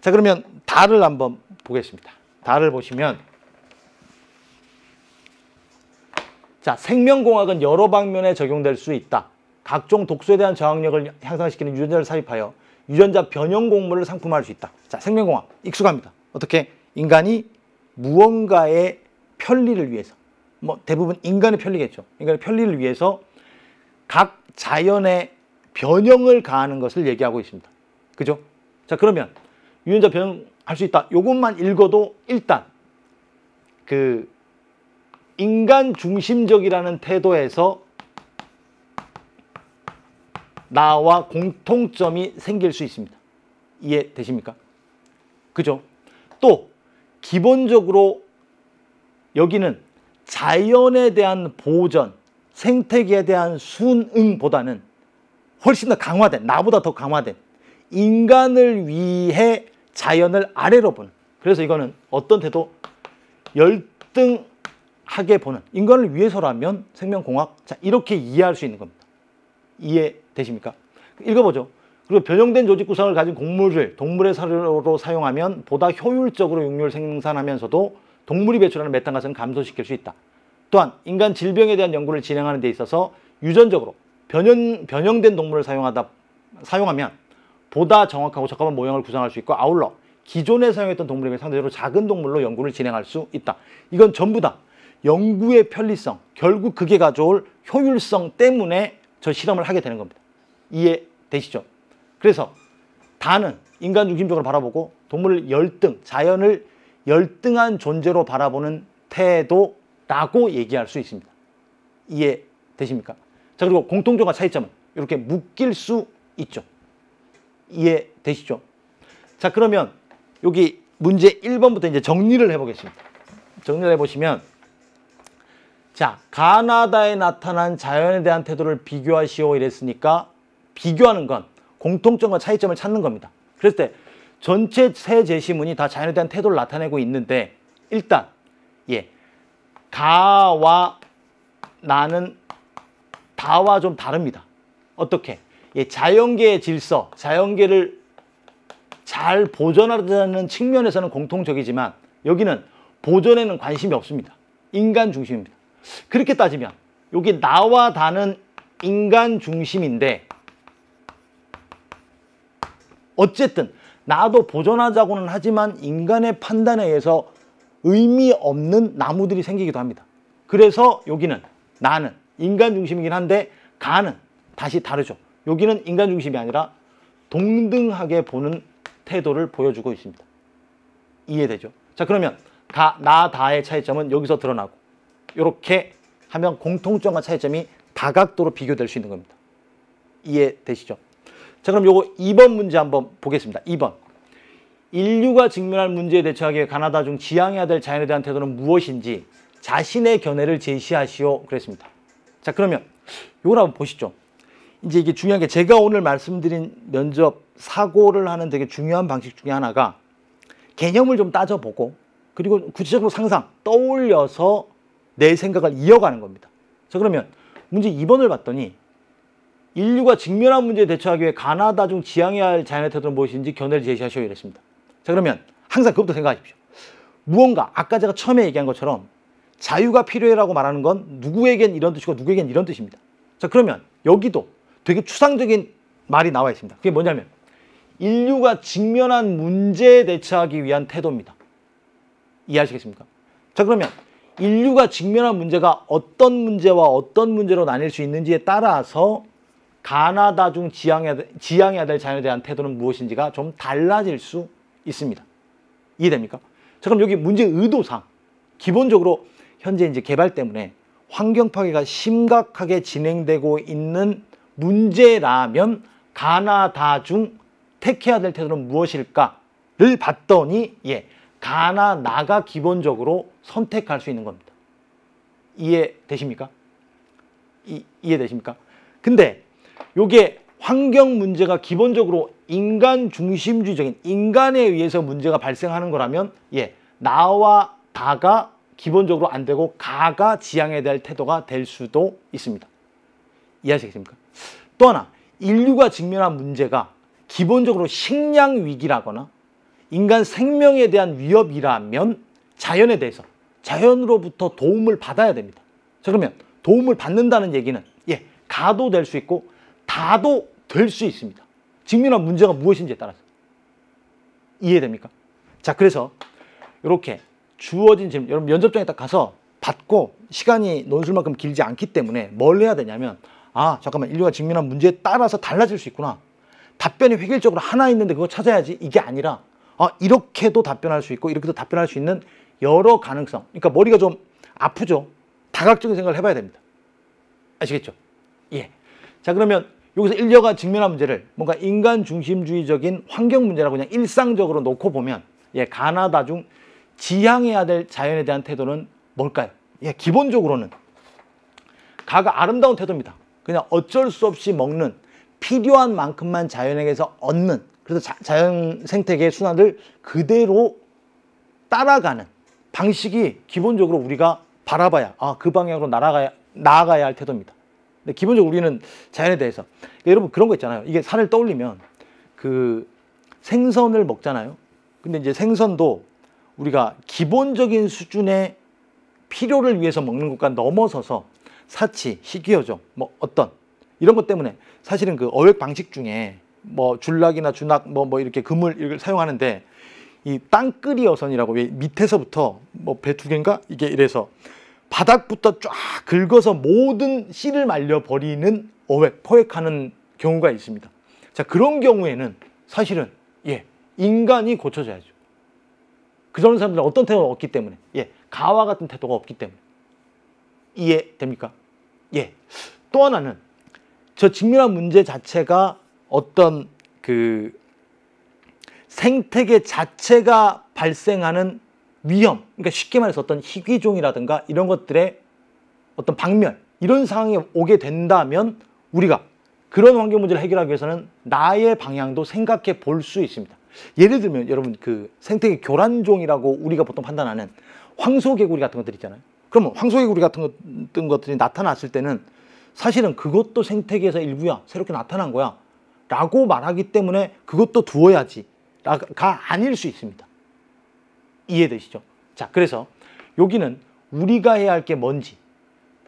자, 그러면 다를 한번 보겠습니다. 다를 보시면 자, 생명공학은 여러 방면에 적용될 수 있다. 각종 독소에 대한 저항력을 향상시키는 유전자를 삽입하여 유전자 변형 곡물을 상품화할 수 있다. 자, 생명공학 익숙합니다. 어떻게? 인간이 무언가의 편리를 위해서, 뭐 대부분 인간의 편리겠죠. 인간의 편리를 위해서 각 자연의 변형을 가하는 것을 얘기하고 있습니다. 그죠? 자, 그러면 유전자 변형할 수 있다. 요것만 읽어도 일단 그 인간 중심적이라는 태도에서 나와 공통점이 생길 수 있습니다. 이해되십니까? 그죠? 또 기본적으로 여기는 자연에 대한 보전, 생태계에 대한 순응보다는 훨씬 더 강화된, 나보다 더 강화된 인간을 위해 자연을 아래로 보는, 그래서 이거는 어떤 태도? 열등하게 보는, 인간을 위해서라면 생명공학, 자, 이렇게 이해할 수 있는 겁니다. 이해되십니까? 읽어보죠. 그리고 변형된 조직 구성을 가진 곡물을 동물의 사료로 사용하면 보다 효율적으로 육류를 생산하면서도 동물이 배출하는 메탄가스는 감소시킬 수 있다. 또한 인간 질병에 대한 연구를 진행하는 데 있어서 유전적으로 변형된 동물을 사용하면 보다 정확하고 적합한 모형을 구성할 수 있고, 아울러 기존에 사용했던 동물에 비해 상대적으로 작은 동물로 연구를 진행할 수 있다. 이건 전부 다 연구의 편리성, 결국 그게 가져올 효율성 때문에 저 실험을 하게 되는 겁니다. 이해되시죠? 그래서 다는 인간 중심적으로 바라보고 동물을 자연을 열등한 존재로 바라보는 태도라고 얘기할 수 있습니다. 이해되십니까? 자, 그리고 공통점과 차이점은 이렇게 묶일 수 있죠. 이해되시죠? 자, 그러면 여기 문제 1번부터 이제 정리를 해보겠습니다. 정리를 해보시면, 자, 가나다에 나타난 자연에 대한 태도를 비교하시오 이랬으니까 비교하는 건 공통점과 차이점을 찾는 겁니다. 그랬을 때 전체 세 제시문이 다 자연에 대한 태도를 나타내고 있는데, 일단 가와 나는 다와 좀 다릅니다. 어떻게? 자연계의 질서, 자연계를 잘 보존하자는 측면에서는 공통적이지만 여기는 보존에는 관심이 없습니다. 인간 중심입니다. 그렇게 따지면 여기 나와 다는 인간 중심인데, 어쨌든 나도 보존하자고는 하지만 인간의 판단에 의해서 의미 없는 나무들이 생기기도 합니다. 그래서 여기는 나는 인간 중심이긴 한데 가는 다시 다르죠. 여기는 인간 중심이 아니라 동등하게 보는 태도를 보여주고 있습니다. 이해되죠? 자, 그러면 나, 다의 차이점은 여기서 드러나고, 이렇게 하면 공통점과 차이점이 다각도로 비교될 수 있는 겁니다. 이해되시죠? 자, 그럼 요거 2번 문제 한번 보겠습니다. 2번. 인류가 직면할 문제에 대처하기 위해 가나다 중 지향해야 될 자연에 대한 태도는 무엇인지 자신의 견해를 제시하시오 그랬습니다. 자, 그러면 요걸 한번 보시죠. 이제 이게 중요한 게, 제가 오늘 말씀드린 면접 사고를 하는 되게 중요한 방식 중에 하나가 개념을 좀 따져보고, 그리고 구체적으로 상상, 떠올려서 내 생각을 이어가는 겁니다. 자, 그러면 문제 2번을 봤더니 인류가 직면한 문제에 대처하기 위해 가나다 중 지향해야 할 자연의 태도는 무엇인지 견해를 제시하시오 이랬습니다. 자, 그러면 항상 그것부터 생각하십시오. 무언가 아까 제가 처음에 얘기한 것처럼 자유가 필요해라고 말하는 건 누구에겐 이런 뜻이고 누구에겐 이런 뜻입니다. 자, 그러면 여기도 되게 추상적인 말이 나와 있습니다. 그게 뭐냐면 인류가 직면한 문제에 대처하기 위한 태도입니다. 이해하시겠습니까? 자, 그러면 인류가 직면한 문제가 어떤 문제와 어떤 문제로 나뉠 수 있는지에 따라서 가나다 중 지향해야 될 자연에 대한 태도는 무엇인지가 좀 달라질 수 있습니다. 이해됩니까? 자, 그럼 여기 문제 의도상 기본적으로 현재 이제 개발 때문에 환경 파괴가 심각하게 진행되고 있는 문제라면 가나다 중 택해야 될 태도는 무엇일까를 봤더니 가나다가 기본적으로 선택할 수 있는 겁니다. 이해되십니까? 이해되십니까? 근데 요게 환경 문제가 기본적으로 인간 중심주의적인 인간에 의해서 문제가 발생하는 거라면 나와 다가 기본적으로 안 되고 가가 지향해야 될 태도가 될 수도 있습니다. 이해하시겠습니까? 또 하나, 인류가 직면한 문제가 기본적으로 식량 위기라거나 인간 생명에 대한 위협이라면 자연에 대해서 자연으로부터 도움을 받아야 됩니다. 자, 그러면 도움을 받는다는 얘기는 가도 될 수 있고 다도 될 수 있습니다. 직면한 문제가 무엇인지에 따라서. 이해됩니까? 자, 그래서 이렇게 주어진 질문, 여러분 면접장에 딱 가서 받고 시간이 논술만큼 길지 않기 때문에 뭘 해야 되냐면 잠깐만, 인류가 직면한 문제에 따라서 달라질 수 있구나. 답변이 획일적으로 하나 있는데 그거 찾아야지. 이게 아니라 이렇게도 답변할 수 있고 이렇게도 답변할 수 있는 여러 가능성. 그러니까 머리가 좀 아프죠. 다각적인 생각을 해봐야 됩니다. 아시겠죠? 자, 그러면 여기서 인류가 직면한 문제를 뭔가 인간 중심주의적인 환경 문제라고 그냥 일상적으로 놓고 보면 가나다 중 지향해야 될 자연에 대한 태도는 뭘까요? 기본적으로는 가가 아름다운 태도입니다. 그냥 어쩔 수 없이 먹는, 필요한 만큼만 자연에게서 얻는, 그래서 자연 생태계의 순환을 그대로 따라가는 방식이 기본적으로 우리가 바라봐야 그 방향으로 나아가야 할 태도입니다. 근데 기본적으로 우리는 자연에 대해서 여러분 그런 거 있잖아요. 이게 산을 떠올리면 그 생선을 먹잖아요. 근데 이제 생선도 우리가 기본적인 수준의 필요를 위해서 먹는 것과 넘어서서 사치, 식이요종, 뭐 어떤 이런 것 때문에 사실은 그 어획 방식 중에 뭐 줄락이나 주낙 뭐 이렇게 그물 이걸 사용하는데 이 땅끄리 어선이라고 왜 밑에서부터 뭐 배 두 개인가 이게 이래서 바닥부터 쫙 긁어서 모든 씨를 말려버리는 포획하는 경우가 있습니다. 자, 그런 경우에는 사실은 인간이 고쳐줘야죠. 그런 사람들은 어떤 태도가 없기 때문에 가와 같은 태도가 없기 때문에. 이해됩니까? 또 하나는 저 직면한 문제 자체가 어떤 그 생태계 자체가 발생하는 위험, 그러니까 쉽게 말해서 어떤 희귀종이라든가 이런 것들의 어떤 박멸, 이런 상황이 오게 된다면 우리가 그런 환경 문제를 해결하기 위해서는 나의 방향도 생각해 볼 수 있습니다. 예를 들면 여러분 그 생태계 교란종이라고 우리가 보통 판단하는 황소개구리 같은 것들 있잖아요. 그러면 황소개구리 같은 것들이 나타났을 때는 사실은 그것도 생태계에서 일부야, 새롭게 나타난 거야 라고 말하기 때문에 그것도 두어야지 가 아닐 수 있습니다. 이해되시죠? 자, 그래서 여기는 우리가 해야 할 게 뭔지,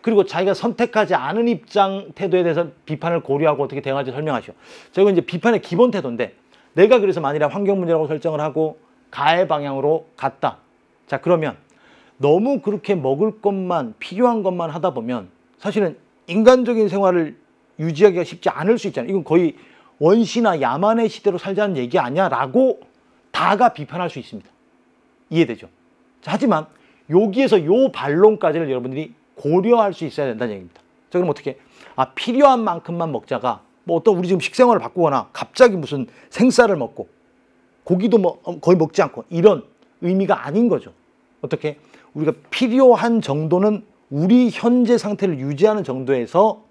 그리고 자기가 선택하지 않은 입장 태도에 대해서 비판을 고려하고 어떻게 대응할지 설명하시오. 자, 이건 이제 비판의 기본 태도인데, 내가 그래서 만일에 환경 문제라고 설정을 하고 가의 방향으로 갔다. 자, 그러면 너무 그렇게 먹을 것만, 필요한 것만 하다 보면 사실은 인간적인 생활을 유지하기가 쉽지 않을 수 있잖아요. 이건 거의 원시나 야만의 시대로 살자는 얘기 아니야 라고 다가 비판할 수 있습니다. 이해되죠? 자, 하지만 여기에서 요 반론까지를 여러분들이 고려할 수 있어야 된다는 얘기입니다. 자, 그럼 어떻게? 필요한 만큼만 먹자가 뭐 어떤 우리 지금 식생활을 바꾸거나 갑자기 무슨 생쌀을 먹고 고기도 뭐 거의 먹지 않고 이런 의미가 아닌 거죠. 어떻게? 우리가 필요한 정도는 우리 현재 상태를 유지하는 정도에서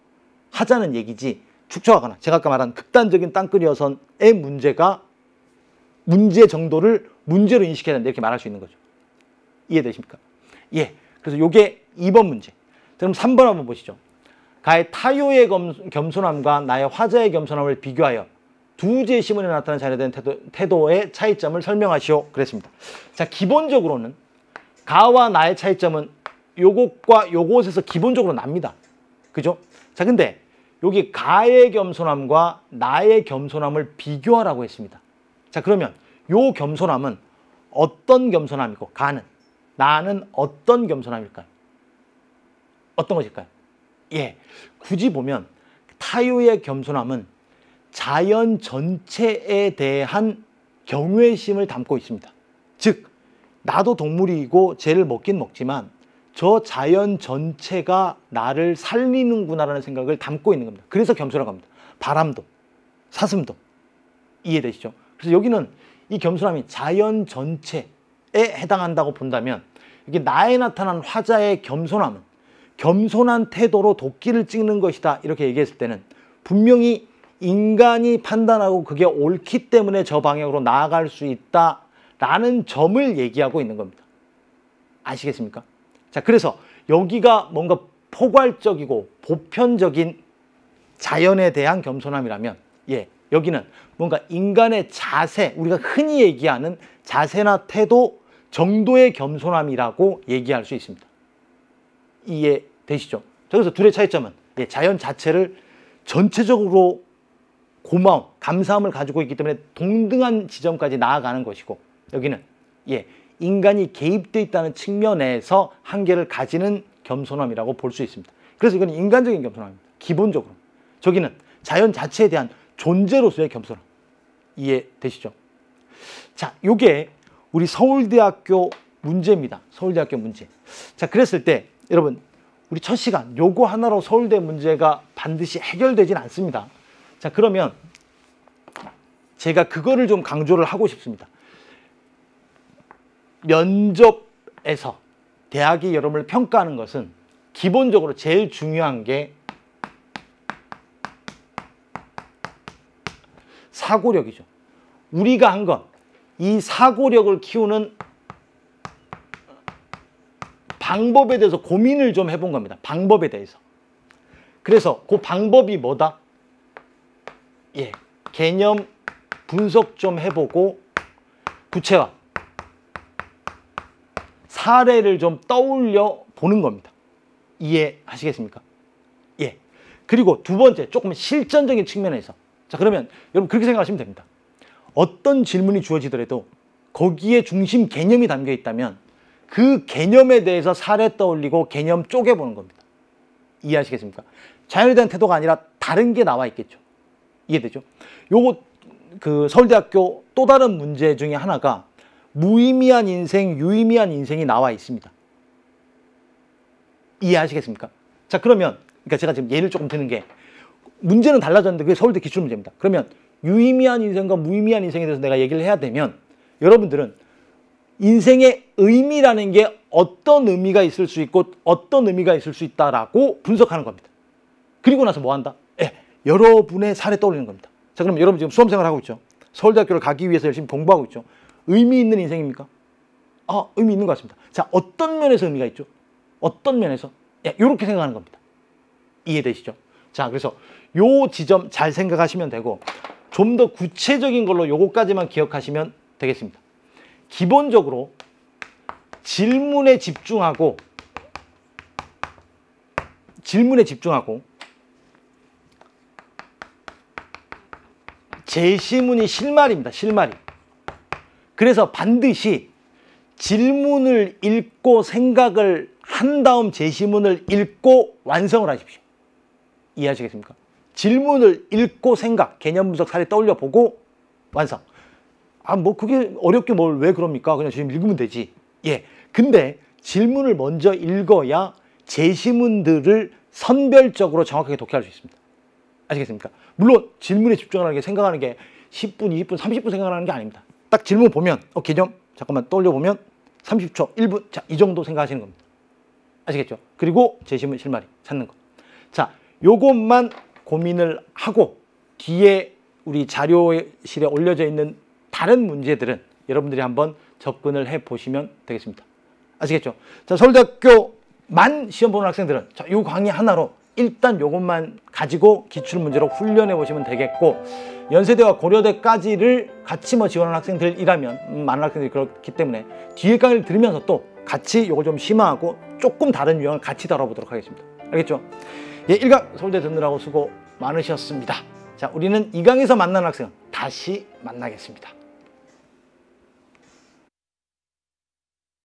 하자는 얘기지, 축소하거나 제가 아까 말한 극단적인 땅끄리 어선의 문제 정도를 문제로 인식해야 된다 이렇게 말할 수 있는 거죠. 이해되십니까? 그래서 요게 2번 문제. 그럼 3번 한번 보시죠. 가의 타요의 겸손함과 나의 화자의 겸손함을 비교하여 두 제시문에 나타난 자연에 대한 태도의 차이점을 설명하시오. 그랬습니다. 자, 기본적으로는 가와 나의 차이점은 요것과 요것에서 기본적으로 납니다. 그죠? 자, 근데 여기 가의 겸손함과 나의 겸손함을 비교하라고 했습니다. 자, 그러면 요 겸손함은 어떤 겸손함이고 가는 나는 어떤 겸손함일까요? 어떤 것일까요? 예, 굳이 보면 타요의 겸손함은 자연 전체에 대한 경외심을 담고 있습니다. 즉, 나도 동물이고 쟤를 먹긴 먹지만 저 자연 전체가 나를 살리는구나라는 생각을 담고 있는 겁니다. 그래서 겸손하다고 합니다. 바람도, 사슴도. 이해되시죠? 그래서 여기는 이 겸손함이 자연 전체에 해당한다고 본다면, 이게 나에 나타난 화자의 겸손함은 겸손한 태도로 도끼를 찍는 것이다, 이렇게 얘기했을 때는 분명히 인간이 판단하고 그게 옳기 때문에 저 방향으로 나아갈 수 있다라는 점을 얘기하고 있는 겁니다. 아시겠습니까? 자, 그래서 여기가 뭔가 포괄적이고 보편적인 자연에 대한 겸손함이라면, 예, 여기는 뭔가 인간의 자세, 우리가 흔히 얘기하는 자세나 태도 정도의 겸손함이라고 얘기할 수 있습니다. 이해되시죠? 그래서 둘의 차이점은, 예, 자연 자체를 전체적으로 고마움, 감사함을 가지고 있기 때문에 동등한 지점까지 나아가는 것이고, 여기는, 예, 인간이 개입되어 있다는 측면에서 한계를 가지는 겸손함이라고 볼 수 있습니다. 그래서 이건 인간적인 겸손함입니다. 기본적으로. 저기는 자연 자체에 대한 존재로서의 겸손함. 이해되시죠? 자, 요게 우리 서울대학교 문제입니다. 서울대학교 문제. 자, 그랬을 때 여러분, 우리 첫 시간 요거 하나로 서울대 문제가 반드시 해결되진 않습니다. 자, 그러면 제가 그거를 좀 강조를 하고 싶습니다. 면접에서 대학이 여러분을 평가하는 것은 기본적으로 제일 중요한 게 사고력이죠. 우리가 한 건 이 사고력을 키우는 방법에 대해서 고민을 좀 해본 겁니다. 방법에 대해서. 그래서 그 방법이 뭐다? 예, 개념 분석 좀 해보고 구체화, 사례를 좀 떠올려 보는 겁니다. 이해하시겠습니까? 예. 그리고 두 번째, 조금 실전적인 측면에서. 자, 그러면 여러분 그렇게 생각하시면 됩니다. 어떤 질문이 주어지더라도 거기에 중심 개념이 담겨 있다면 그 개념에 대해서 사례 떠올리고 개념 쪼개보는 겁니다. 이해하시겠습니까? 자연에 대한 태도가 아니라 다른 게 나와 있겠죠. 이해되죠? 요거 그 서울대학교 또 다른 문제 중에 하나가 무의미한 인생, 유의미한 인생이 나와 있습니다. 이해하시겠습니까? 자, 그러면 그러니까 제가 지금 예를 조금 드는 게, 문제는 달라졌는데 그게 서울대 기출문제입니다. 그러면 유의미한 인생과 무의미한 인생에 대해서 내가 얘기를 해야 되면, 여러분들은 인생의 의미라는 게 어떤 의미가 있을 수 있고 어떤 의미가 있을 수 있다라고 분석하는 겁니다. 그리고 나서 뭐 한다? 예, 여러분의 사례 떠올리는 겁니다. 자, 그럼 여러분 지금 수험생활 하고 있죠. 서울대학교를 가기 위해서 열심히 공부하고 있죠. 의미 있는 인생입니까? 아, 의미 있는 것 같습니다. 자, 어떤 면에서 의미가 있죠? 어떤 면에서? 예, 이렇게 생각하는 겁니다. 이해되시죠? 자, 그래서 요 지점 잘 생각하시면 되고, 좀 더 구체적인 걸로 요거까지만 기억하시면 되겠습니다. 기본적으로 질문에 집중하고 제시문이 실마리입니다. 실마리. 그래서 반드시 질문을 읽고 생각을 한 다음 제시문을 읽고 완성을 하십시오. 이해하시겠습니까? 질문을 읽고 생각, 개념 분석, 사례 떠올려 보고 완성. 아, 뭐 그게 어렵게 뭘 왜 그럽니까? 그냥 지금 읽으면 되지. 예. 근데 질문을 먼저 읽어야 제시문들을 선별적으로 정확하게 독해할 수 있습니다. 아시겠습니까? 물론 질문에 집중하는 게, 생각하는 게 10분, 20분, 30분 생각하는 게 아닙니다. 딱 질문 보면 개념 잠깐만 떠올려 보면 30초, 1분, 자, 이 정도 생각하시는 겁니다. 아시겠죠? 그리고 제시문 실마리 찾는 거. 자, 요것만 고민을 하고 뒤에 우리 자료실에 올려져 있는 다른 문제들은 여러분들이 한번 접근을 해 보시면 되겠습니다. 아시겠죠? 자, 서울대학교만 시험 보는 학생들은 자, 요 강의 하나로 일단 요것만 가지고 기출문제로 훈련해 보시면 되겠고, 연세대와 고려대까지를 같이 뭐 지원하는 학생들이라면 많은 학생들이 그렇기 때문에 뒤에 강의를 들으면서 또 같이 요걸 좀 심화하고 조금 다른 유형을 같이 다뤄보도록 하겠습니다. 알겠죠? 예, 1강 서울대 듣느라고 수고 많으셨습니다. 자, 우리는 2강에서 만나는 학생 다시 만나겠습니다.